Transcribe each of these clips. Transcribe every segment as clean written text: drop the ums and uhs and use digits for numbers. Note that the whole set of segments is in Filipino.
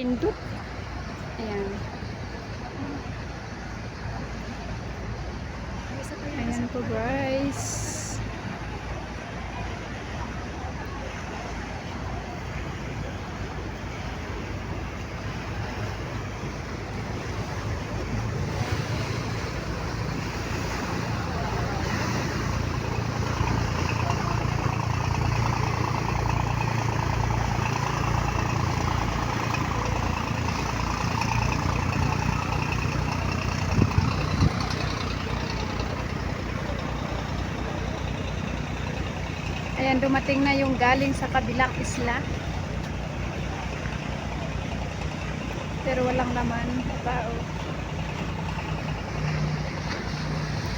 Pindot. Ayan. Ayan po guys. Ayan, dumating na yung galing sa kabilang isla. Pero walang laman. Tao.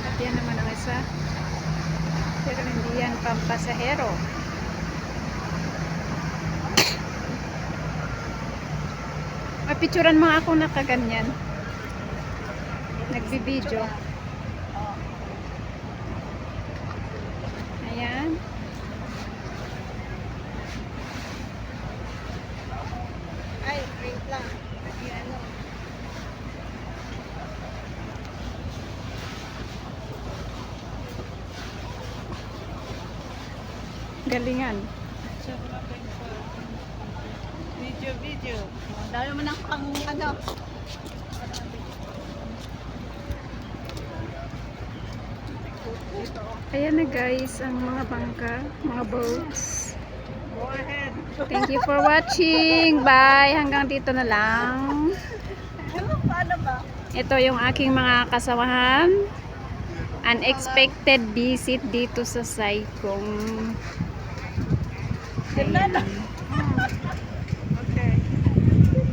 At yan naman ang isa. Pero hindi yan pampasahero. Picturean mo ako nakaganyan. Nagbibideo. Ayan. Ay, wait lang. Ano? Galingan. Video. Dahil naman ang pang ano. Ayan na guys, ang mga bangka, mga boats. Go ahead. Thank you for watching. Bye. Hanggang dito na lang. Paano ba? Ito yung aking mga kasamahan. Unexpected visit dito sa Saikong. Ayan.